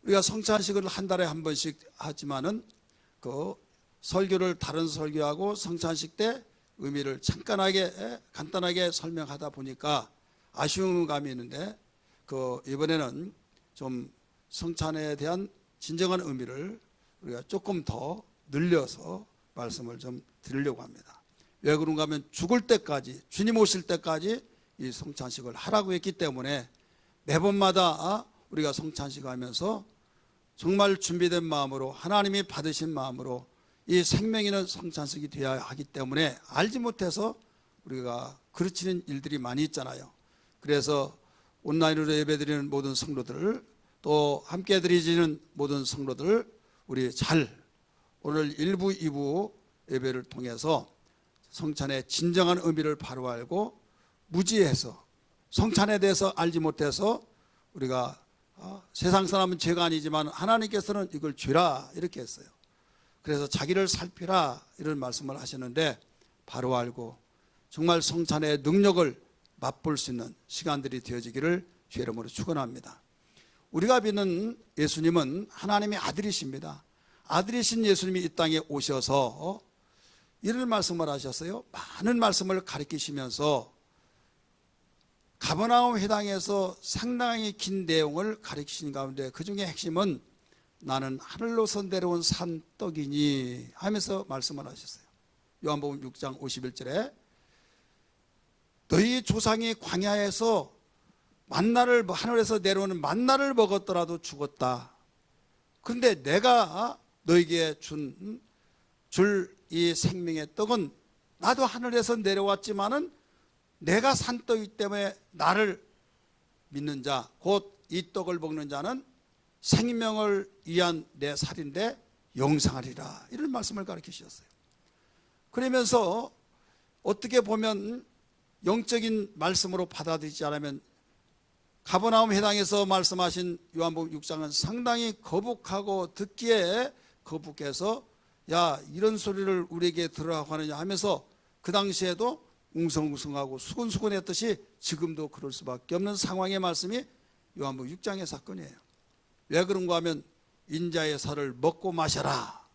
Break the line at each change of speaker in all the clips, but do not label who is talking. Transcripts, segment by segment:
우리가 성찬식을 한 달에 한 번씩 하지만은 그 설교를 다른 설교하고 성찬식 때 의미를 간단하게 설명하다 보니까 아쉬운 감이 있는데 이번에는 좀 성찬에 대한 진정한 의미를 우리가 조금 더 늘려서 말씀을 좀 드리려고 합니다. 왜 그런가 하면 죽을 때까지, 주님 오실 때까지 이 성찬식을 하라고 했기 때문에 매번마다 우리가 성찬식을 하면서 정말 준비된 마음으로, 하나님이 받으신 마음으로 이 생명 있는 성찬식이 되어야 하기 때문에 알지 못해서 우리가 그르치는 일들이 많이 있잖아요. 그래서 온라인으로 예배드리는 모든 성도들, 또 함께 드리지는 모든 성도들, 우리 오늘 1부, 2부 예배를 통해서 성찬의 진정한 의미를 바로 알고 무지해서 성찬에 대해서 알지 못해서 우리가 세상 사람은 죄가 아니지만 하나님께서는 이걸 죄라 이렇게 했어요. 그래서 자기를 살피라 이런 말씀을 하셨는데 바로 알고 정말 성찬의 능력을 맛볼 수 있는 시간들이 되어지기를 주의 이름으로 축원합니다. 우리가 믿는 예수님은 하나님의 아들이십니다. 아들이신 예수님이 이 땅에 오셔서 이런 말씀을 하셨어요. 많은 말씀을 가르치시면서 가버나움 회당에서 상당히 긴 내용을 가르치신 가운데 그 중에 핵심은 나는 하늘로서 내려온 산떡이니 하면서 말씀을 하셨어요. 요한복음 6장 51절에 너희 조상이 광야에서 하늘에서 내려오는 만나를 먹었더라도 죽었다. 그런데 내가 너에게 줄 이 생명의 떡은 나도 하늘에서 내려왔지만은 내가 산떡이기 때문에 나를 믿는 자, 곧 이 떡을 먹는 자는 생명을 위한 내 살인데 영생하리라. 이런 말씀을 가르치셨어요. 그러면서 어떻게 보면 영적인 말씀으로 받아들이지 않으면 가버나움 회당에서 말씀하신 요한복음 6장은 상당히 거북하고 듣기에 거북해서 야 이런 소리를 우리에게 들으라고 하느냐 하면서 그 당시에도 웅성웅성하고 수근수근했듯이 지금도 그럴 수밖에 없는 상황의 말씀이 요한복음 6장의 사건이에요. 왜 그런가 하면 인자의 살을 먹고 마셔라.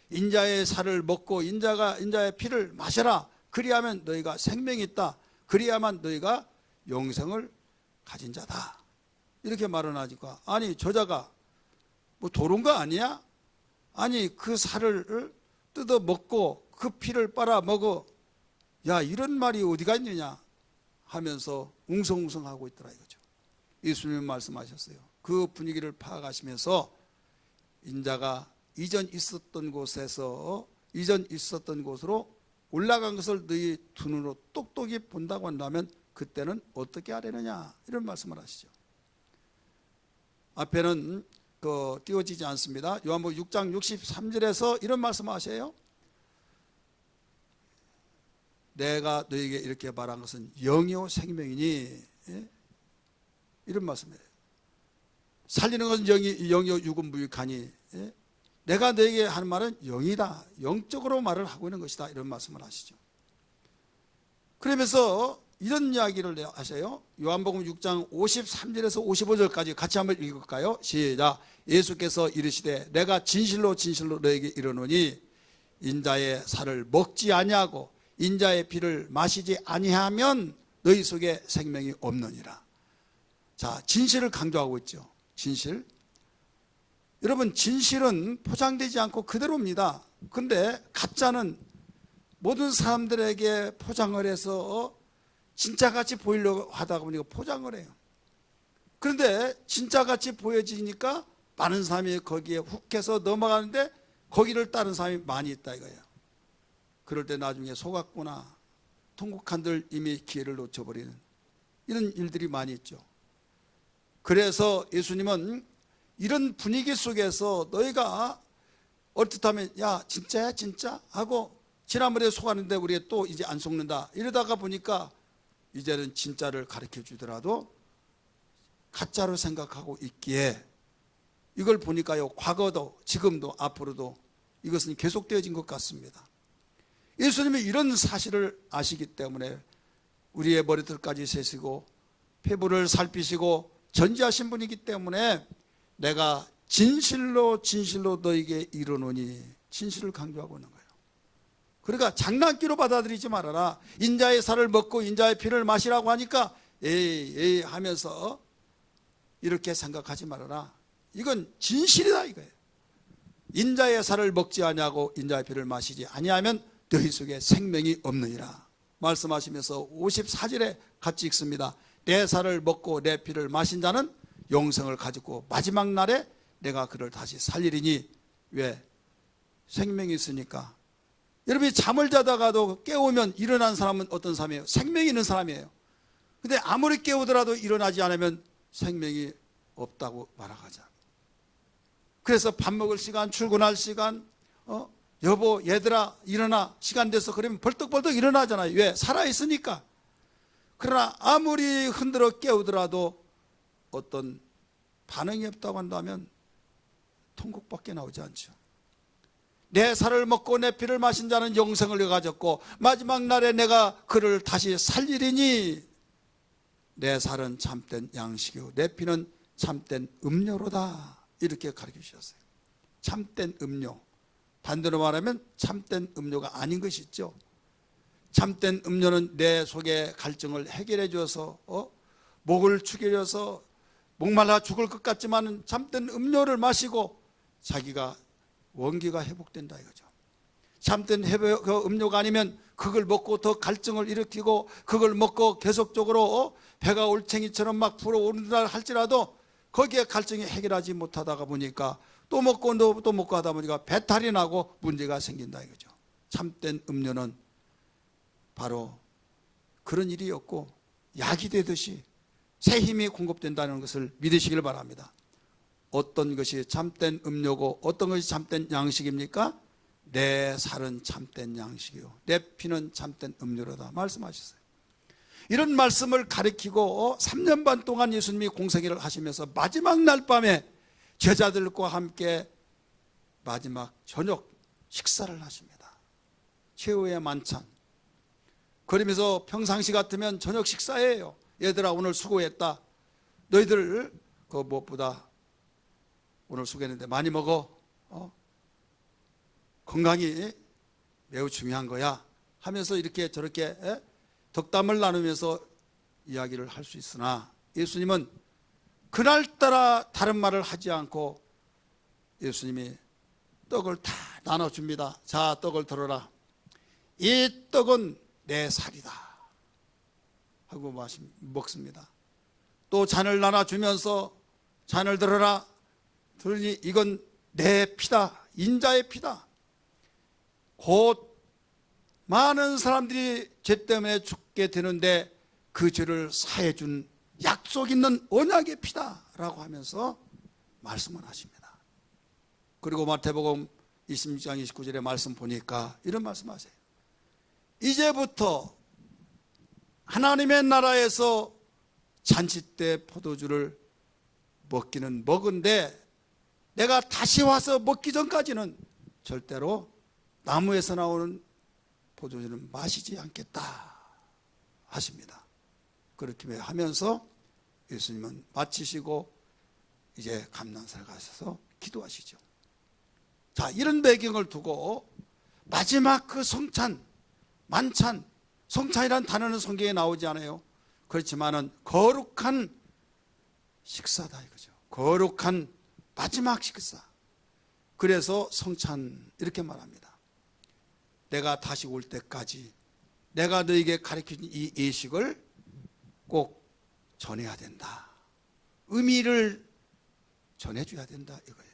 인자의 살을 먹고 인자의 피를 마셔라. 그리하면 너희가 생명이 있다. 그리야만 너희가 영생을 가진 자다. 이렇게 말을 하니까 아니 저자가 뭐 도른 거 아니야? 아니 그 살을 뜯어 먹고 그 피를 빨아 먹어. 야 이런 말이 어디가 있느냐 하면서 웅성웅성하고 있더라 이거죠. 예수님 말씀하셨어요. 그 분위기를 파악하시면서 인자가 이전 있었던 곳으로 올라간 것을 너희 두 눈으로 똑똑히 본다고 한다면 그때는 어떻게 하려느냐 이런 말씀을 하시죠. 앞에는 띄워지지 않습니다. 요한복음 6장 63절에서 이런 말씀을 하셔요. 내가 너에게 이렇게 말한 것은 영이요 생명이니 이런 말씀이에요. 살리는 것은 영이요 육은 무익하니 내가 너에게 하는 말은 영이다. 영적으로 말을 하고 있는 것이다. 이런 말씀을 하시죠. 그러면서 이런 이야기를 하셔요. 요한복음 6장 53절에서 55절까지 같이 한번 읽을까요? 시작. 예수께서 이르시되 내가 진실로 너에게 이르노니 인자의 살을 먹지 아니하고 인자의 피를 마시지 아니하면 너희 속에 생명이 없느니라. 자, 진실을 강조하고 있죠. 진실. 여러분 진실은 포장되지 않고 그대로입니다. 그런데 가짜는 모든 사람들에게 포장을 해서 진짜같이 보이려고 하다 보니까 포장을 해요. 그런데 진짜같이 보여지니까 많은 사람이 거기에 훅해서 넘어가는데 거기를 따른 사람이 많이 있다 이거예요. 그럴 때 나중에 속았구나. 통곡한들 이미 기회를 놓쳐버리는 이런 일들이 많이 있죠. 그래서 예수님은 이런 분위기 속에서 너희가 얼뜻하면 야 진짜야 진짜 하고 지난번에 속았는데 우리가 또 이제 안 속는다 이러다가 보니까 이제는 진짜를 가르쳐 주더라도 가짜로 생각하고 있기에 이걸 보니까요 과거도 지금도 앞으로도 이것은 계속되어진 것 같습니다. 예수님이 이런 사실을 아시기 때문에 우리의 머리털까지 세시고 피부를 살피시고 전지하신 분이기 때문에 내가 진실로 진실로 너에게 이르노니, 진실을 강조하고 있는 거예요. 그러니까 장난기로 받아들이지 말아라. 인자의 살을 먹고 인자의 피를 마시라고 하니까 에이 하면서 이렇게 생각하지 말아라. 이건 진실이다 이거예요. 인자의 살을 먹지 아니하고 인자의 피를 마시지 아니하면 너희 속에 생명이 없느니라 말씀하시면서 54절에 같이 읽습니다. 내 살을 먹고 내 피를 마신 자는 영생을 가지고 마지막 날에 내가 그를 다시 살리리니. 왜? 생명이 있으니까. 여러분이 잠을 자다가도 깨우면 일어난 사람은 어떤 사람이에요? 생명이 있는 사람이에요. 근데 아무리 깨우더라도 일어나지 않으면 생명이 없다고 말하자. 그래서 밥 먹을 시간, 출근할 시간, 여보 얘들아 일어나, 시간 돼서 그러면 벌떡벌떡 일어나잖아요. 왜? 살아있으니까. 그러나 아무리 흔들어 깨우더라도 어떤 반응이 없다고 한다면 통곡밖에 나오지 않죠. 내 살을 먹고 내 피를 마신 자는 영생을 가졌고 마지막 날에 내가 그를 다시 살리리니. 내 살은 참된 양식이요 내 피는 참된 음료로다. 이렇게 가르쳐 주셨어요. 참된 음료. 반대로 말하면 참된 음료가 아닌 것이 있죠. 참된 음료는 내 속의 갈증을 해결해 줘서 목을 축여줘서 목말라 죽을 것 같지만 참된 음료를 마시고 자기가 원기가 회복된다 이거죠. 참된 음료가 아니면 그걸 먹고 더 갈증을 일으키고 그걸 먹고 계속적으로 배가 올챙이처럼 막 불어오른다 할지라도 거기에 갈증이 해결하지 못하다가 보니까 또 먹고 또 먹고 하다 보니까 배탈이 나고 문제가 생긴다 이거죠. 참된 음료는 바로 그런 일이 없고 약이 되듯이 새 힘이 공급된다는 것을 믿으시길 바랍니다. 어떤 것이 참된 음료고 어떤 것이 참된 양식입니까? 내 살은 참된 양식이요 내 피는 참된 음료로다 말씀하셨어요. 이런 말씀을 가리키고 3년 반 동안 예수님이 공생애를 하시면서 마지막 날 밤에 제자들과 함께 마지막 저녁 식사를 하십니다. 최후의 만찬. 그러면서 평상시 같으면 저녁 식사예요. 얘들아 오늘 수고했다. 너희들 그 무엇보다 오늘 수고했는데 많이 먹어. 건강이 매우 중요한 거야 하면서 이렇게 저렇게 덕담을 나누면서 이야기를 할 수 있으나 예수님은 그날따라 다른 말을 하지 않고 예수님이 떡을 다 나눠줍니다. 자, 떡을 들어라. 이 떡은 내 살이다 하고 먹습니다. 또 잔을 나눠주면서 잔을 들어라. 들으니 이건 내 피다. 인자의 피다. 곧 많은 사람들이 죄 때문에 죽게 되는데 그 죄를 사해 준 약속 있는 언약의 피다라고 하면서 말씀을 하십니다. 그리고 마태복음 26장 29절의 말씀 보니까 이런 말씀하세요. 이제부터 하나님의 나라에서 잔치 때 포도주를 먹기는 먹은데 내가 다시 와서 먹기 전까지는 절대로 나무에서 나오는 포도주는 마시지 않겠다 하십니다. 그렇게 하면서 예수님은 마치시고 이제 감난산에 가셔서 기도하시죠. 자, 이런 배경을 두고 마지막 그 성찬, 만찬, 성찬이라는 단어는 성경에 나오지 않아요. 그렇지만은 거룩한 식사다 이거죠. 거룩한 마지막 식사. 그래서 성찬 이렇게 말합니다. 내가 다시 올 때까지 내가 너에게 가르쳐준 이 예식을 꼭 전해야 된다. 의미를 전해줘야 된다 이거예요.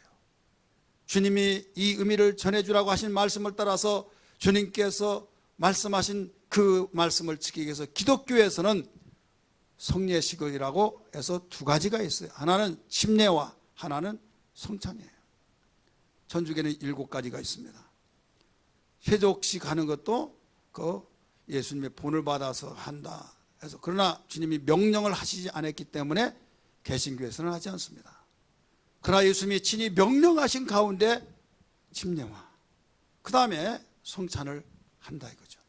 주님이 이 의미를 전해주라고 하신 말씀을 따라서 주님께서 말씀하신 그 말씀을 지키기 위해서 기독교에서는 성례식이라고 해서 두 가지가 있어요. 하나는 침례와 하나는 성찬이에요. 천주교는 7가지가 있습니다. 세족식 하는 것도 그 예수님의 본을 받아서 한다 해서, 그러나 주님이 명령을 하시지 않았기 때문에 개신교에서는 하지 않습니다. 그러나 예수님이 친히 명령하신 가운데 침례와 그 다음에 성찬을 한다 이거죠.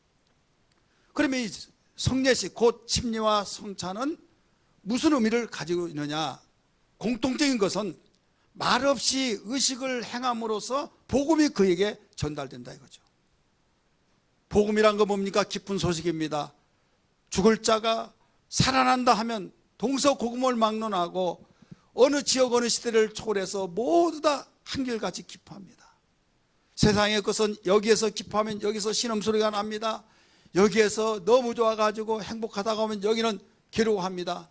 그러면 이 성례식 곧 침례와 성찬은 무슨 의미를 가지고 있느냐? 공통적인 것은 말없이 의식을 행함으로써 복음이 그에게 전달된다 이거죠. 복음이란 거 뭡니까? 깊은 소식입니다. 죽을 자가 살아난다 하면 동서고금을 막론하고 어느 지역 어느 시대를 초월해서 모두 다 한결같이 기뻐합니다. 세상의 것은 여기에서 기뻐하면 여기서 신음소리가 납니다. 여기에서 너무 좋아가지고 행복하다고 하면 여기는 괴로워합니다.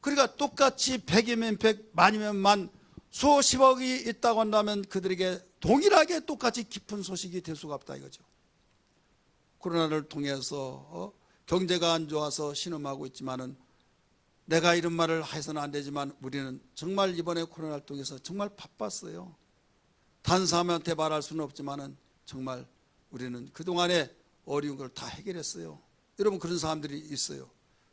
그러니까 똑같이 100이면 100, 만이면 만, 수십억이 있다고 한다면 그들에게 동일하게 똑같이 깊은 소식이 될 수가 없다 이거죠. 코로나를 통해서 경제가 안 좋아서 신음하고 있지만은 내가 이런 말을 해서는 안 되지만 우리는 정말 이번에 코로나를 통해서 정말 바빴어요. 단사람한테 말할 수는 없지만은 정말 우리는 그동안에 어려운 걸 다 해결했어요. 여러분 그런 사람들이 있어요.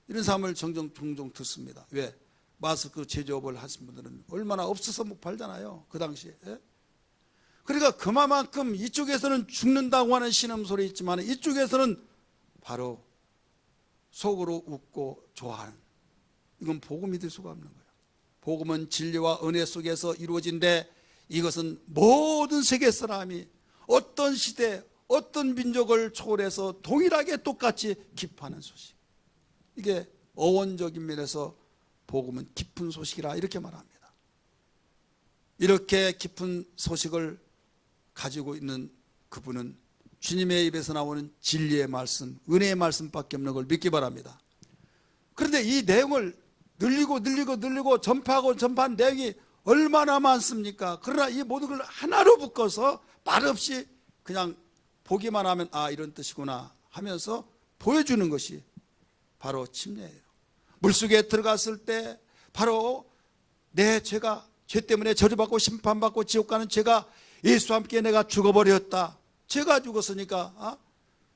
이런 사람을 종종 듣습니다. 왜? 마스크 제조업을 하신 분들은 얼마나 없어서 못 팔잖아요. 그 당시에. 그러니까 그만큼 이쪽에서는 죽는다고 하는 신음소리 있지만 이쪽에서는 바로 속으로 웃고 좋아하는, 이건 복음이 될 수가 없는 거예요. 복음은 진리와 은혜 속에서 이루어진데 이것은 모든 세계 사람이 어떤 시대 어떤 민족을 초월해서 동일하게 똑같이 기뻐하는 소식, 이게 어원적인 면에서 복음은 깊은 소식이라 이렇게 말합니다. 이렇게 깊은 소식을 가지고 있는 그분은 주님의 입에서 나오는 진리의 말씀, 은혜의 말씀밖에 없는 걸 믿기 바랍니다. 그런데 이 내용을 늘리고 전파한 내용이 얼마나 많습니까? 그러나 이 모든 걸 하나로 묶어서 말없이 그냥 보기만 하면 아 이런 뜻이구나 하면서 보여주는 것이 바로 침례예요. 물속에 들어갔을 때 바로 내 죄가, 죄 때문에 저주받고 심판받고 지옥 가는 죄가 예수와 함께 내가 죽어버렸다. 죄가 죽었으니까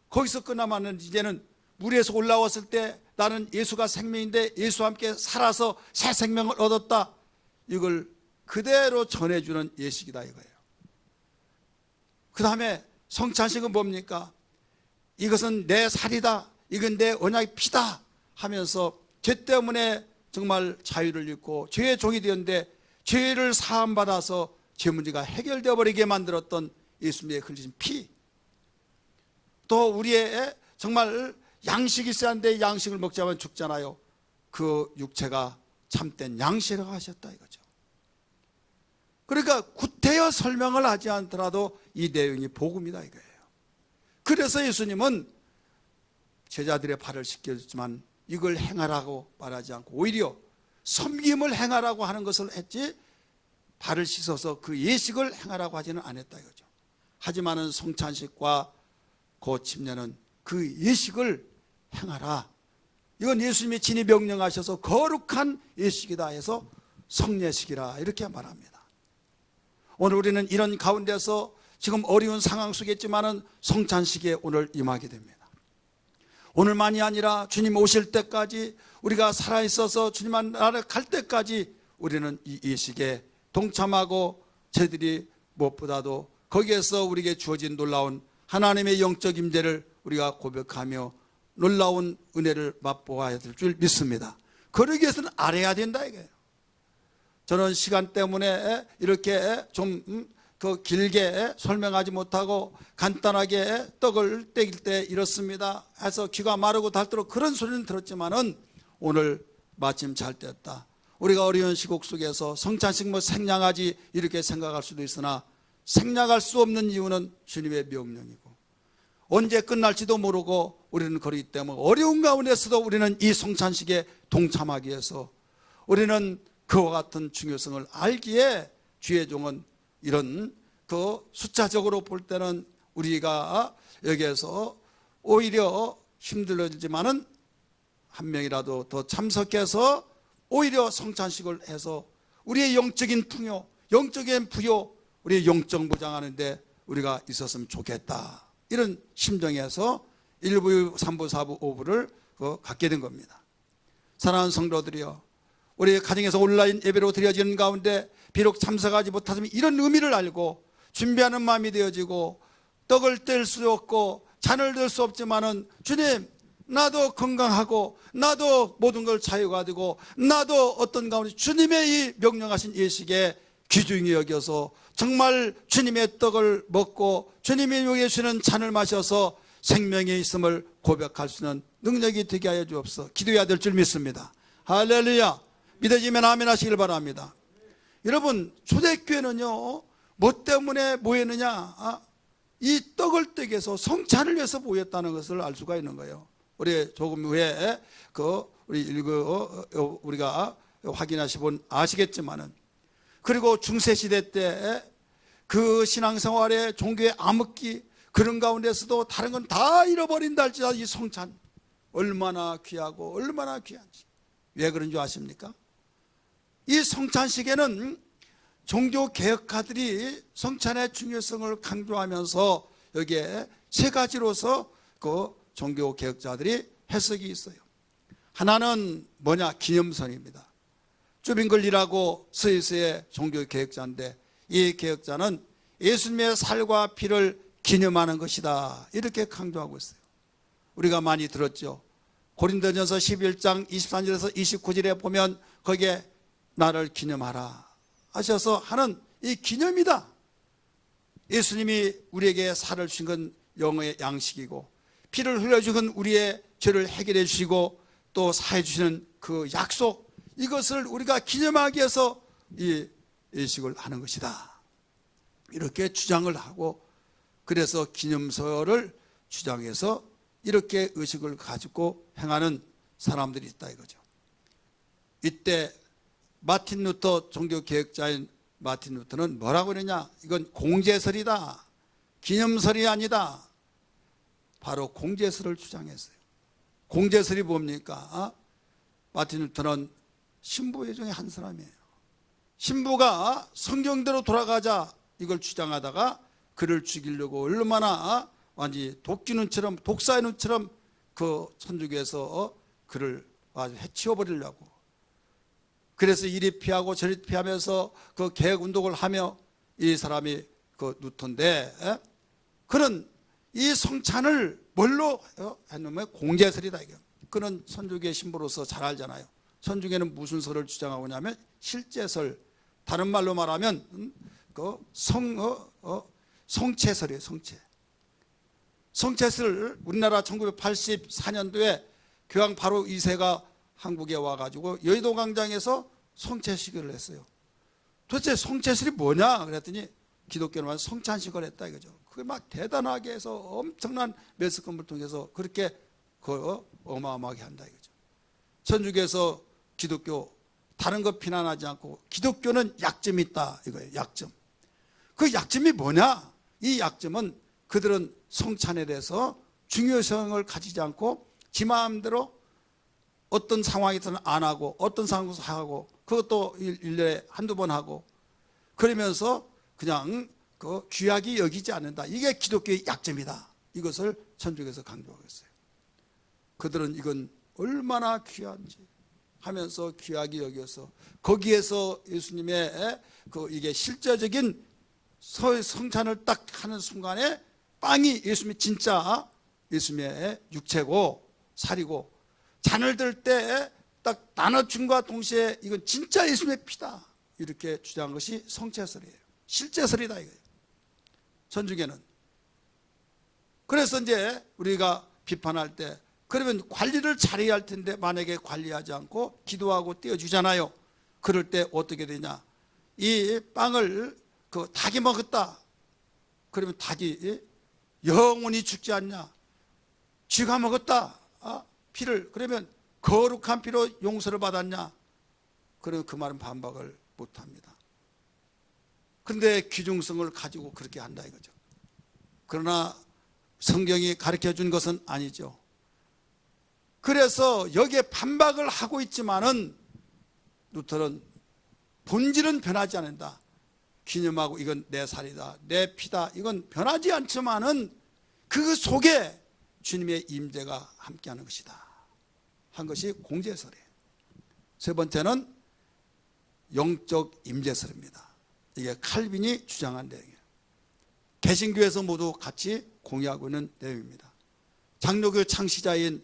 거기서 끝나면 이제는 물에서 올라왔을 때 나는 예수가 생명인데 예수와 함께 살아서 새 생명을 얻었다. 이걸 그대로 전해주는 예식이다 이거예요. 그 다음에 성찬식은 뭡니까? 이것은 내 살이다, 이건 내 언약의 피다 하면서 죄 때문에 정말 자유를 잃고 죄의 종이 되었는데 죄를 사함받아서 죄 문제가 해결되어 버리게 만들었던 예수님의 흘리신 피, 또 우리의 정말 양식이 있어야 하는데 양식을 먹지 않으면 죽잖아요. 그 육체가 참된 양식이라고 하셨다 이거죠. 그러니까 구태여 설명을 하지 않더라도 이 내용이 복음이다 이거예요. 그래서 예수님은 제자들의 발을 씻겨줬지만 이걸 행하라고 말하지 않고 오히려 섬김을 행하라고 하는 것을 했지 발을 씻어서 그 예식을 행하라고 하지는 않았다 이거죠. 하지만은 성찬식과 그 침례는 그 예식을 행하라. 이건 예수님이 친히 명령하셔서 거룩한 예식이다 해서 성례식이라 이렇게 말합니다. 오늘 우리는 이런 가운데서 지금 어려운 상황 속에 있지만은 성찬식에 오늘 임하게 됩니다. 오늘만이 아니라 주님 오실 때까지 우리가 살아있어서 주님 나라에 갈 때까지 우리는 이 예식에 동참하고 저희들이 무엇보다도 거기에서 우리에게 주어진 놀라운 하나님의 영적 임재를 우리가 고백하며 놀라운 은혜를 맛보아야 될 줄 믿습니다. 그러기 위해서는 알아야 된다 이거예요. 저는 시간 때문에 이렇게 좀 더 길게 설명하지 못하고 간단하게 떡을 떼길 때 이렇습니다 해서 귀가 마르고 닳도록 그런 소리는 들었지만은 오늘 마침 잘 떼었다. 우리가 어려운 시국 속에서 성찬식 뭐 생략하지 이렇게 생각할 수도 있으나 생략할 수 없는 이유는 주님의 명령이고 언제 끝날지도 모르고 우리는 그렇기 때문에 어려운 가운데서도 우리는 이 성찬식에 동참하기 위해서 우리는 그와 같은 중요성을 알기에 주의 종은 이런 그 숫자적으로 볼 때는 우리가 여기에서 오히려 힘들어지만은 한 명이라도 더 참석해서 오히려 성찬식을 해서 우리의 영적인 풍요, 영적인 부요, 우리의 영적 무장하는데 우리가 있었으면 좋겠다. 이런 심정에서 1부, 3부, 4부, 5부를 갖게 된 겁니다. 사랑하는 성도들이여, 우리 가정에서 온라인 예배로 드려지는 가운데 비록 참석하지 못하지만 이런 의미를 알고 준비하는 마음이 되어지고 떡을 뗄 수 없고 잔을 들 수 없지만은 주님 나도 건강하고 나도 모든 걸 자유가 되고 나도 어떤 가운데 주님의 이 명령하신 예식에 귀중히 여겨서 정말 주님의 떡을 먹고 주님이 여기 주시는 잔을 마셔서 생명에 있음을 고백할 수 있는 능력이 되게 하여 주옵소서. 기도해야 될 줄 믿습니다. 할렐루야. 믿어지면 아멘 하시길 바랍니다. 여러분, 초대교회는요, 뭐 때문에 모였느냐? 이 떡을 떼기해서 성찬을 위해서 모였다는 것을 알 수가 있는 거예요. 우리 조금 후에 우리가 확인하시면 아시겠지만은, 그리고 중세시대 때 그 신앙생활의 종교의 암흑기 그런 가운데서도 다른 건 다 잃어버린다 할지라도 이 성찬 얼마나 귀하고 얼마나 귀한지. 왜 그런 줄 아십니까? 이 성찬식에는 종교개혁가들이 성찬의 중요성을 강조하면서 여기에 세 가지로서 그 종교개혁자들이 해석이 있어요. 하나는 뭐냐? 기념선입니다. 쭈빙글리라고 스위스의 종교개혁자인데, 이 개혁자는 예수님의 살과 피를 기념하는 것이다, 이렇게 강조하고 있어요. 우리가 많이 들었죠. 고린도전서 11장 23절에서 29절에 보면 거기에 나를 기념하라 하셔서 하는 이 기념이다. 예수님이 우리에게 살을 주신 건 영의 양식이고, 피를 흘려주신 건 우리의 죄를 해결해 주시고 또 사해 주시는 그 약속, 이것을 우리가 기념하기 위해서 이 예식을 하는 것이다, 이렇게 주장을 하고, 그래서 기념서를 주장해서 이렇게 의식을 가지고 행하는 사람들이 있다 이거죠. 이때 마틴 루터, 종교개혁자인 마틴 루터는 뭐라고 그러냐? 이건 공제설이다, 기념설이 아니다. 바로 공제설을 주장했어요. 공제설이 뭡니까? 마틴 루터는 신부의 중에 한 사람이에요. 신부가 성경대로 돌아가자 이걸 주장하다가 그를 죽이려고 얼마나 완전히 도끼눈처럼, 독사의 눈처럼 그 천주교에서 그를 아주 해치워버리려고, 그래서 이리 피하고 저리 피하면서 그 개혁운동을 하며 이 사람이 그 루터인데, 그는 이 성찬을 뭘로 했냐면 공제설이다. 그는 천주교의 신부로서 잘 알잖아요. 천주교는 무슨 설을 주장하고 있냐면 실제설, 다른 말로 말하면 그 성체설이에요. 성체설을 우리나라 1984년도에 교황 바로 2세가 한국에 와가지고 여의도 광장에서 성체식을 했어요. 도대체 성체설이 뭐냐 그랬더니 기독교는 성찬식을 했다 이거죠. 그게 막 대단하게 해서 엄청난 매스컴을 통해서 그렇게 어마어마하게 한다 이거죠. 천주교에서 기독교 다른 거 비난하지 않고 기독교는 약점이 있다 이거예요. 약점. 그 약점이 뭐냐? 이 약점은 그들은 성찬에 대해서 중요성을 가지지 않고 지 마음대로 어떤 상황에서는 안 하고 어떤 상황에서 하고, 그것도 1년에 한두 번 하고, 그러면서 그냥 그 귀하게 여기지 않는다. 이게 기독교의 약점이다. 이것을 천주교에서 강조하고 있어요. 그들은 이건 얼마나 귀한지 하면서 귀하게 여겨서 거기에서 예수님의 이게 실제적인 성찬을 딱 하는 순간에 빵이 예수님의 진짜 예수님의 육체고 살이고, 잔을 들 때 딱 나눠줌과 동시에 이건 진짜 예수님의 피다, 이렇게 주장한 것이 성체설이에요. 실제설이다 이거예요. 천주교는. 그래서 이제 우리가 비판할 때, 그러면 관리를 잘해야 할 텐데 만약에 관리하지 않고 기도하고 떼어주잖아요. 그럴 때 어떻게 되냐? 이 빵을 닭이 먹었다. 그러면 닭이 영원히 죽지 않냐? 쥐가 먹었다. 피를. 그러면 거룩한 피로 용서를 받았냐? 그러면 그 말은 반박을 못합니다. 그런데 귀중성을 가지고 그렇게 한다 이거죠. 그러나 성경이 가르쳐준 것은 아니죠. 그래서 여기에 반박을 하고 있지만은 루터는 본질은 변하지 않는다. 기념하고 이건 내 살이다, 내 피다, 이건 변하지 않지만은 그 속에 주님의 임재가 함께하는 것이다 한 것이 공제설이에요. 세 번째는 영적 임재설입니다. 이게 칼빈이 주장한 내용이에요. 개신교에서 모두 같이 공유하고 있는 내용입니다. 장로교 창시자인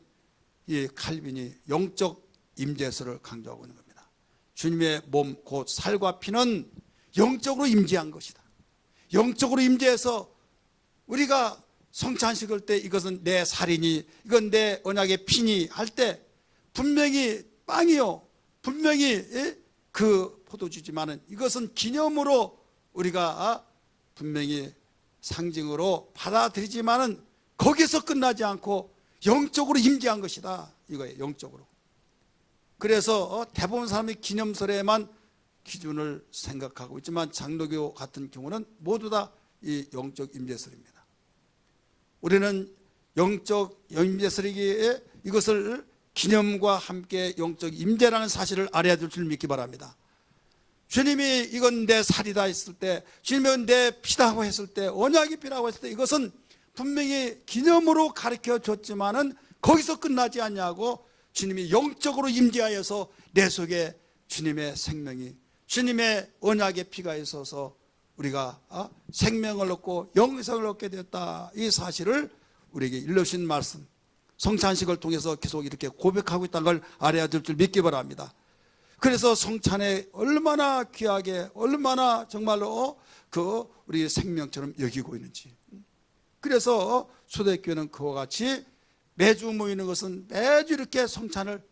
이 칼빈이 영적 임재설을 강조하고 있는 겁니다. 주님의 몸 곧 살과 피는 영적으로 임재한 것이다. 영적으로 임재해서 우리가 성찬식을 때 이것은 내 살이니 이건 내 언약의 피니 할 때 분명히 빵이요, 분명히 그 포도주지만은 이것은 기념으로 우리가 분명히 상징으로 받아들이지만은 거기서 끝나지 않고 영적으로 임재한 것이다 이거예요. 영적으로. 그래서 대부분 사람이 기념설에만 기준을 생각하고 있지만 장로교 같은 경우는 모두 다 이 영적 임재설입니다. 우리는 영적 임재설이기에 이것을 기념과 함께 영적 임재라는 사실을 알아야 될 줄 믿기 바랍니다. 주님이 이건 내 살이다 했을 때, 주님은 내 피다고 했을 때, 언약의 피라고 했을 때 이것은 분명히 기념으로 가르쳐 줬지만은 거기서 끝나지 않냐고 주님이 영적으로 임재하여서 내 속에 주님의 생명이, 주님의 언약의 피가 있어서 우리가 생명을 얻고 영생을 얻게 되었다. 이 사실을 우리에게 일러주신 말씀, 성찬식을 통해서 계속 이렇게 고백하고 있다는 걸 알아야 될 줄 믿기 바랍니다. 그래서 성찬에 얼마나 귀하게, 얼마나 정말로 우리 생명처럼 여기고 있는지. 그래서 초대교회는 그와 같이 매주 모이는 것은 매주 이렇게 성찬을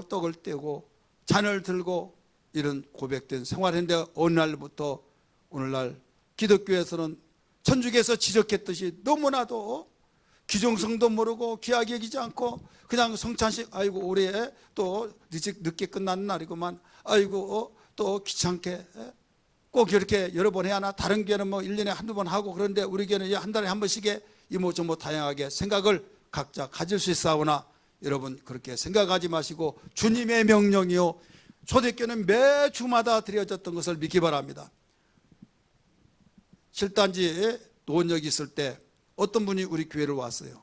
떡을 떼고 잔을 들고 이런 고백된 생활인데, 어느 날부터 오늘날 기독교에서는 천주교에서 지적했듯이 너무나도 기종성도 모르고 귀하게 여기지 않고 그냥 성찬식, 아이고 올해 또 늦게 끝나는 날이구만, 아이고 또 귀찮게 꼭 이렇게 여러 번 해야 하나, 다른 교회는 뭐 1년에 한두 번 하고 그런데 우리 교회는 한 달에 한 번씩에 이모저모 다양하게 생각을 각자 가질 수 있사오나, 여러분 그렇게 생각하지 마시고 주님의 명령이요, 초대교회는 매주마다 드려졌던 것을 믿기 바랍니다. 실단지에 노원역이 있을 때 어떤 분이 우리 교회를 왔어요.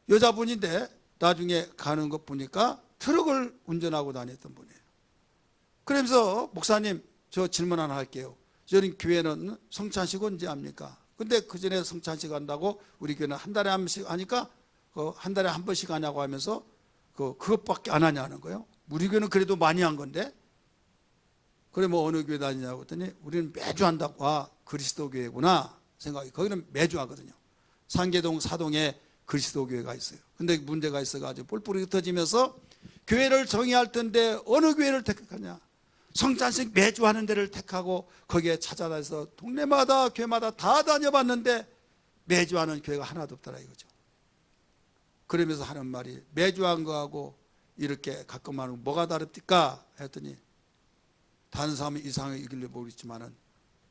여자분인데 나중에 가는 것 보니까 트럭을 운전하고 다녔던 분이에요. 그러면서 목사님, 저 질문 하나 할게요. 저희 교회는 성찬식 언제 합니까? 근데 그 전에 성찬식 한다고 우리 교회는 한 달에 한 번씩 하니까 한 달에 한 번씩 하냐고 하면서 그것밖에 안 하냐는 거예요. 우리 교회는 그래도 많이 한 건데. 그래 뭐 어느 교회 다니냐고 했더니 우리는 매주 한다고. 아, 그리스도 교회구나 생각이. 거기는 매주 하거든요. 상계동 사동에 그리스도 교회가 있어요. 근데 문제가 있어가지고 뿔뿔이 흩어지면서 교회를 정의할 텐데 어느 교회를 택하냐, 성찬식 매주 하는 데를 택하고 거기에 찾아다녀서 동네마다 교회마다 다 다녀봤는데 매주 하는 교회가 하나도 없더라 이거죠. 그러면서 하는 말이, 매주 한 거하고 이렇게 가끔 하는 거 뭐가 다릅니까 했더니, 다른 사람은 이상하게 이길래 모르겠지만은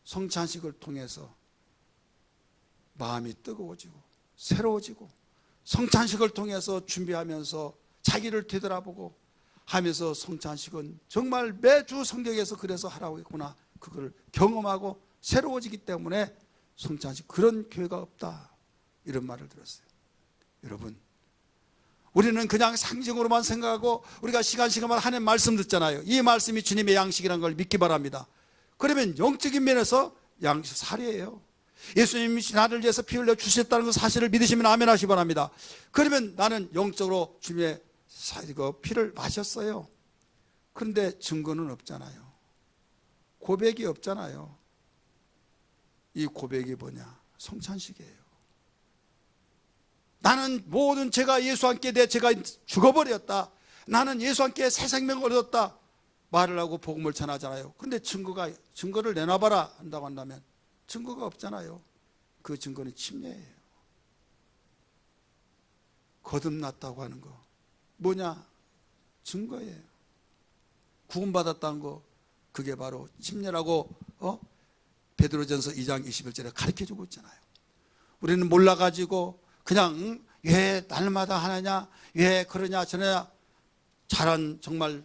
성찬식을 통해서 마음이 뜨거워지고 새로워지고, 성찬식을 통해서 준비하면서 자기를 되돌아보고 하면서, 성찬식은 정말 매주 성경에서 그래서 하라고 했구나, 그걸 경험하고 새로워지기 때문에 성찬식, 그런 교회가 없다, 이런 말을 들었어요. 여러분, 우리는 그냥 상징으로만 생각하고 우리가 시간만 하는 말씀 듣잖아요. 이 말씀이 주님의 양식이라는 걸 믿기 바랍니다. 그러면 영적인 면에서 양식 살이에요. 예수님이 나를 위해서 피 흘려 주셨다는 그 사실을 믿으시면 아멘 하시기 바랍니다. 그러면 나는 영적으로 주님의 피를 마셨어요. 그런데 증거는 없잖아요. 고백이 없잖아요. 이 고백이 뭐냐? 성찬식이에요. 나는 모든 죄가 예수와 함께 내 죄가 죽어버렸다, 나는 예수와 함께 새 생명을 얻었다 말을 하고 복음을 전하잖아요. 그런데 증거를 내놔봐라 한다고 한다면 증거가 없잖아요. 그 증거는 침례예요. 거듭났다고 하는 거 뭐냐? 증거예요. 구원받았다는 거, 그게 바로 침례라고 베드로전서 2장 21절에 가르쳐주고 있잖아요. 우리는 몰라가지고 그냥 왜 날마다 하느냐, 왜 그러냐 저러냐, 잘한 정말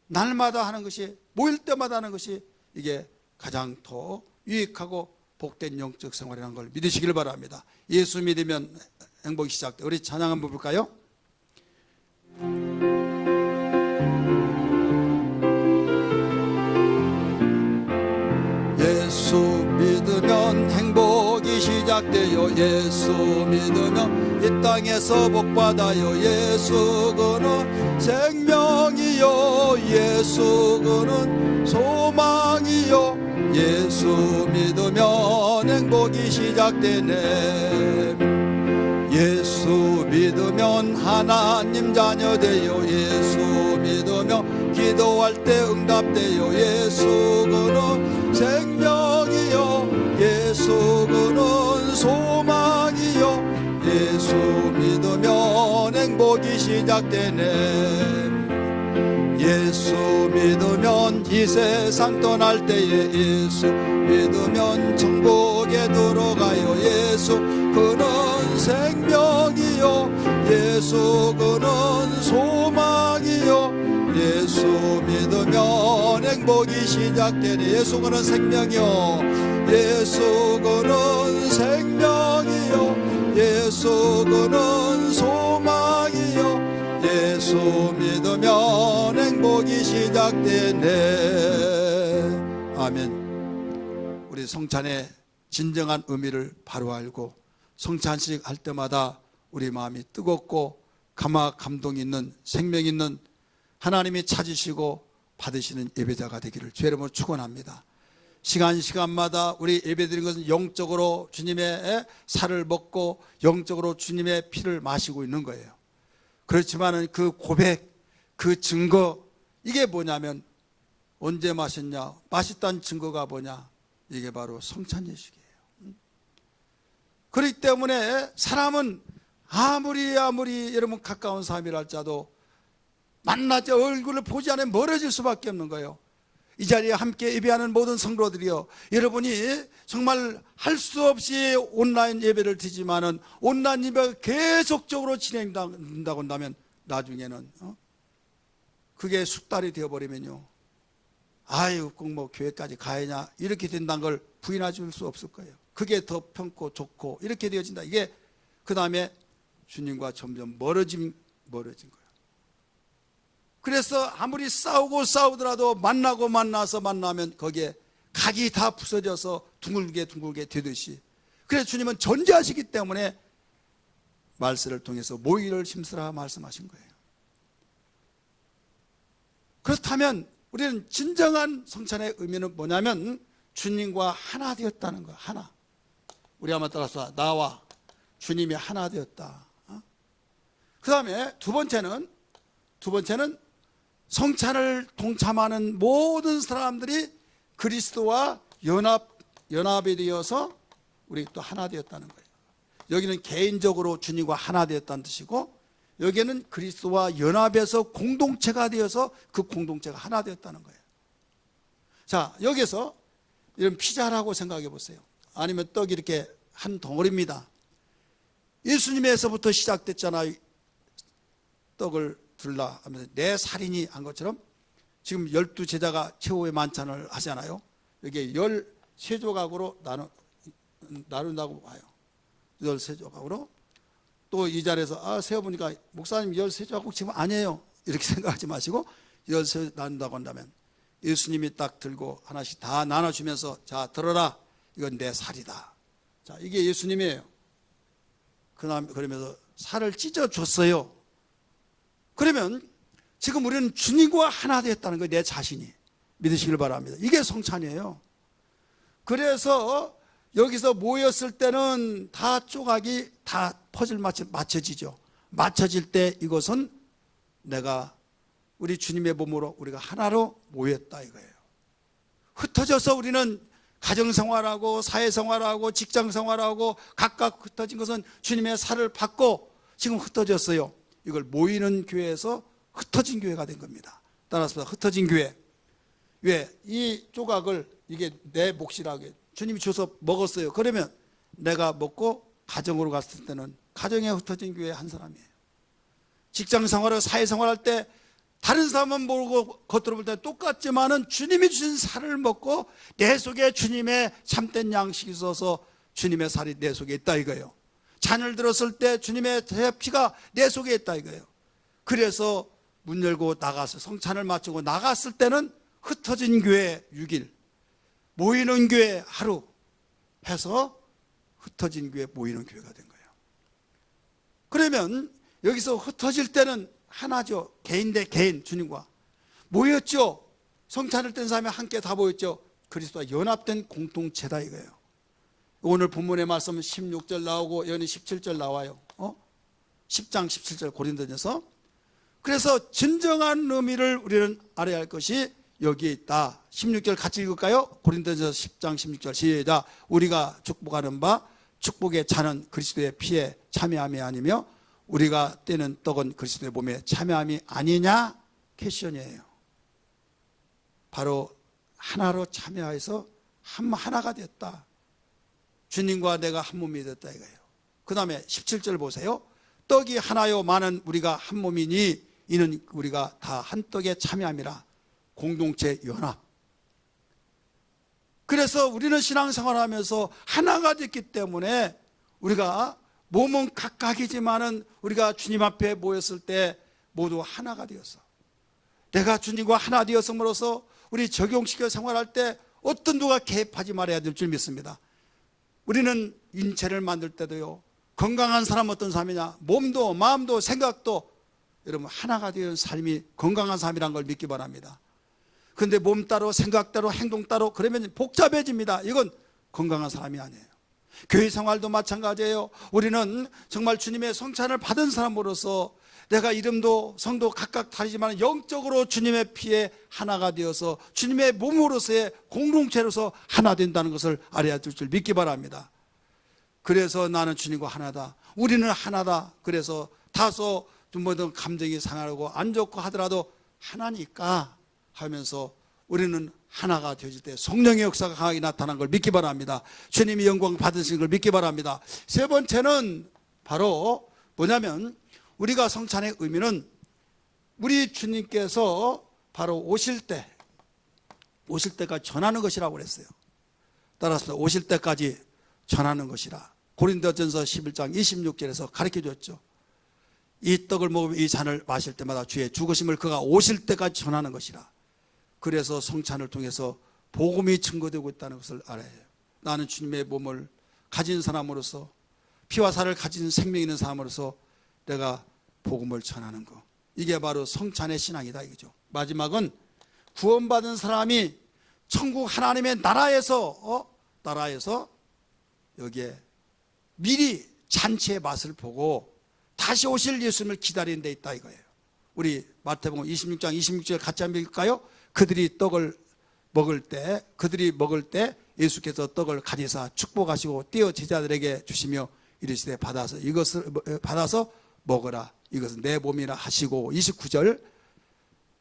날마다 하는 것이, 모일 때마다 하는 것이 이게 가장 더 유익하고 복된 영적 생활이라는 걸 믿으시길 바랍니다. 예수 믿으면 행복이 시작돼. 우리 찬양 한번 볼까요? 예수 믿으면 행복이 행복이 시작되어 예수 믿으며 이 땅에서 복받아요. 예수 그는 생명이요 예수 그는 소망이요 예수 믿으면 행복이 시작되네. 예수 믿으면 하나님 자녀 되요. 예수 믿으며 기도할 때 응답되요. 예수 그는 생명이요 예수 그는 소망이요 예수 믿으면 행복이 시작되네. 예수 믿으면 이 세상 떠날 때에 예수 믿으면 천국에 들어가요. 예수 그는 생명이요 예수 그는 소망이요 예수 믿으면 행복이 시작되네. 예수 그는 생명이요 예수 그는 생명이요 예수 그는 소망이요 예수 믿으면 행복이 시작되네. 아멘. 우리 성찬의 진정한 의미를 바로 알고 성찬식 할 때마다 우리 마음이 뜨겁고 감동 있는 생명 있는 하나님이 찾으시고 받으시는 예배자가 되기를 주의 이름으로 축원합니다. 시간마다 우리 예배드리는 것은 영적으로 주님의 살을 먹고 영적으로 주님의 피를 마시고 있는 거예요. 그렇지만은 그 고백, 그 증거, 이게 뭐냐면 언제 마셨냐? 마셨다는 증거가 뭐냐? 이게 바로 성찬 예식이에요. 그렇기 때문에 사람은 아무리 여러분 가까운 사람이랄지라도 만나지 얼굴을 보지 않으면 멀어질 수밖에 없는 거예요. 이 자리에 함께 예배하는 모든 성도들이요, 여러분이 정말 할 수 없이 온라인 예배를 드리지만은 온라인 예배가 계속적으로 진행된다고 한다면 나중에는 그게 숙달이 되어버리면요, 아유 꼭 뭐 교회까지 가야냐 이렇게 된다는 걸 부인해 줄 수 없을 거예요. 그게 더 편고 좋고 이렇게 되어진다. 이게 그 다음에 주님과 점점 멀어진 거예요. 그래서 아무리 싸우더라도 만나면 거기에 각이 다 부서져서 둥글게 되듯이, 그래서 주님은 존재하시기 때문에 말씀을 통해서 모이를 힘쓰라 말씀하신 거예요. 그렇다면 우리는 진정한 성찬의 의미는 뭐냐면 주님과 하나 되었다는 거야. 하나. 우리 한번 따라서 나와 주님이 하나 되었다. 그 다음에 두 번째는 성찬을 동참하는 모든 사람들이 그리스도와 연합이 되어서 우리 또 하나 되었다는 거예요. 여기는 개인적으로 주님과 하나 되었다는 뜻이고, 여기는 그리스도와 연합해서 공동체가 되어서 그 공동체가 하나 되었다는 거예요. 자, 여기서 이런 피자라고 생각해 보세요. 아니면 떡 이렇게 한 덩어리입니다. 예수님에서부터 시작됐잖아요. 떡을 들라 하면서 내 살인이 한 것처럼 지금 12제자가 최후의 만찬을 하잖아요. 여기에 13조각으로 나눈다고 봐요. 13조각으로. 또 이 자리에서 세어보니까 목사님 13조각 지금 아니에요 이렇게 생각하지 마시고 13 나눈다고 한다면 예수님이 딱 들고 하나씩 다 나눠주면서 자 들어라, 이건 내 살이다. 자, 이게 예수님이에요. 그러면서 살을 찢어줬어요. 그러면 지금 우리는 주님과 하나 되었다는 거예요. 내 자신이. 믿으시길 바랍니다. 이게 성찬이에요. 그래서 여기서 모였을 때는 다 조각이 다 퍼즐 맞춰지죠. 맞춰질 때 이것은 내가 우리 주님의 몸으로 우리가 하나로 모였다 이거예요. 흩어져서 우리는 가정생활하고 사회생활하고 직장생활하고 각각 흩어진 것은 주님의 살을 받고 지금 흩어졌어요. 이걸 모이는 교회에서 흩어진 교회가 된 겁니다. 따라서 흩어진 교회. 왜? 이 조각을 이게 내 몫이라고 해요. 주님이 줘서 먹었어요. 그러면 내가 먹고 가정으로 갔을 때는 가정에 흩어진 교회 한 사람이에요. 직장생활을 사회생활할 때 다른 사람은 모르고 겉으로 볼 때 똑같지만은 주님이 주신 살을 먹고 내 속에 주님의 참된 양식이 있어서 주님의 살이 내 속에 있다 이거예요. 잔을 들었을 때 주님의 피가 내 속에 있다 이거예요. 그래서 문 열고 나가서 성찬을 마치고 나갔을 때는 흩어진 교회 6일, 모이는 교회 하루 해서 흩어진 교회, 모이는 교회가 된 거예요. 그러면 여기서 흩어질 때는 하나죠. 개인 대 개인, 주님과 모였죠. 성찬을 뜬 사람이 함께 다 모였죠. 그리스도와 연합된 공동체다 이거예요. 오늘 본문의 말씀은 16절 나오고 여기 17절 나와요. 10장 17절 고린도전서. 그래서 진정한 의미를 우리는 알아야 할 것이 여기에 있다. 16절 같이 읽을까요? 고린도전서 10장 16절 시작. 우리가 축복하는 바 축복의 잔은 그리스도의 피에 참여함이 아니며 우리가 떼는 떡은 그리스도의 몸에 참여함이 아니냐? 퀘션이에요. 바로 하나로 참여해서 하나가 됐다. 주님과 내가 한 몸이 됐다 이거예요. 그 다음에 17절 보세요. 떡이 하나요 많은 우리가 한 몸이니 이는 우리가 다 한 떡에 참여함이라. 공동체 연합. 그래서 우리는 신앙생활하면서 하나가 됐기 때문에 우리가 몸은 각각이지만은 우리가 주님 앞에 모였을 때 모두 하나가 되었어. 내가 주님과 하나 되었음으로써 우리 적용시켜 생활할 때 어떤 누가 개입하지 말아야 될 줄 믿습니다. 우리는 인체를 만들 때도요, 건강한 사람은 어떤 사람이냐? 몸도 마음도 생각도 여러분 하나가 되는 삶이 건강한 삶이란 걸 믿기 바랍니다. 그런데 몸 따로 생각 따로 행동 따로 그러면 복잡해집니다. 이건 건강한 사람이 아니에요. 교회 생활도 마찬가지예요. 우리는 정말 주님의 성찬을 받은 사람으로서 내가 이름도 성도 각각 다르지만 영적으로 주님의 피에 하나가 되어서 주님의 몸으로서의 공동체로서 하나 된다는 것을 알아야 될 줄 믿기 바랍니다. 그래서 나는 주님과 하나다. 우리는 하나다. 그래서 다소 좀 뭐든 감정이 상하고 안 좋고 하더라도 하나니까 하면서 우리는 하나가 되어질 때 성령의 역사가 강하게 나타난 걸 믿기 바랍니다. 주님이 영광 받으신 걸 믿기 바랍니다. 세 번째는 바로 뭐냐면 우리가 성찬의 의미는 우리 주님께서 바로 오실 때까지 전하는 것이라고 그랬어요. 따라서 오실 때까지 전하는 것이라. 고린도전서 11장 26절에서 가르쳐 줬죠. 이 떡을 먹으면 이 잔을 마실 때마다 주의 죽으심을 그가 오실 때까지 전하는 것이라. 그래서 성찬을 통해서 복음이 증거되고 있다는 것을 알아야 해요. 나는 주님의 몸을 가진 사람으로서 피와 살을 가진 생명 있는 사람으로서 내가 복음을 전하는 것. 이게 바로 성찬의 신앙이다 이거죠. 마지막은 구원받은 사람이 천국 하나님의 나라에서 여기에 미리 잔치의 맛을 보고 다시 오실 예수님을 기다리는 데 있다 이거예요. 우리 마태복음 26장 26절 같이 한번 읽을까요? 그들이 먹을 때 예수께서 떡을 가지사 축복하시고 떼어 제자들에게 주시며 이르시되 받아서 먹으라. 이것은 내 몸이라 하시고 29절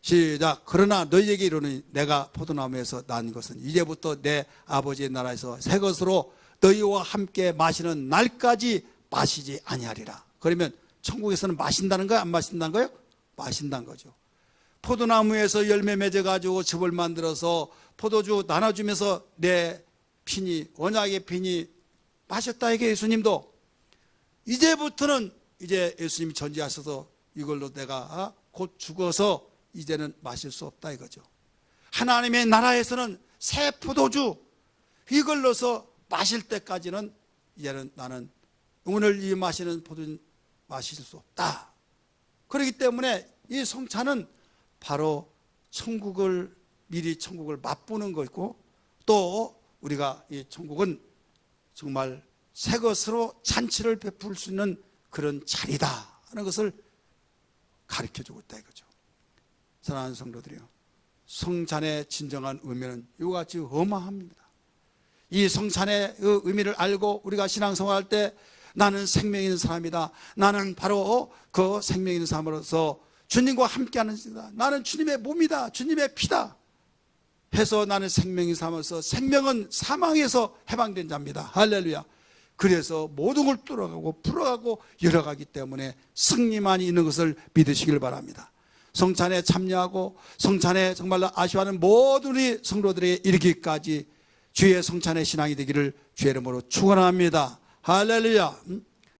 시작. 그러나 너희에게 이르노니 내가 포도나무에서 난 것은 이제부터 내 아버지의 나라에서 새 것으로 너희와 함께 마시는 날까지 마시지 아니하리라. 그러면 천국에서는 마신다는 거예요? 안 마신다는 거예요? 마신다는 거죠. 포도나무에서 열매 맺어가지고 즙을 만들어서 포도주 나눠주면서 내 피니 언약의 피니 마셨다 이게 예수님도 이제부터는 이제 예수님이 전지하셔서 이걸로 내가 곧 죽어서 이제는 마실 수 없다 이거죠. 하나님의 나라에서는 새 포도주 이걸로서 마실 때까지는 이제는 나는 오늘 이 마시는 포도주 마실 수 없다. 그렇기 때문에 이 성찬은 바로 미리 천국을 맛보는 거고 또 우리가 이 천국은 정말 새 것으로 잔치를 베풀 수 있는 그런 자리다 하는 것을 가르쳐주고 있다 이거죠. 사랑하는 성도들이요, 성찬의 진정한 의미는 이와 같이 어마합니다. 이 성찬의 의미를 알고 우리가 신앙생활할 때 나는 생명 있는 사람이다. 나는 바로 그 생명 있는 사람으로서 주님과 함께하는 자다. 나는 주님의 몸이다. 주님의 피다. 해서 나는 생명 있는 사람으로서 생명은 사망에서 해방된 자입니다. 할렐루야. 그래서 모든 걸 뚫어가고 풀어가고 열어가기 때문에 승리만 있는 것을 믿으시길 바랍니다. 성찬에 참여하고 성찬에 정말로 아쉬워하는 모든 우리 성도들에게 이르기까지 주의 성찬의 신앙이 되기를 주의 이름으로 축원합니다. 할렐루야.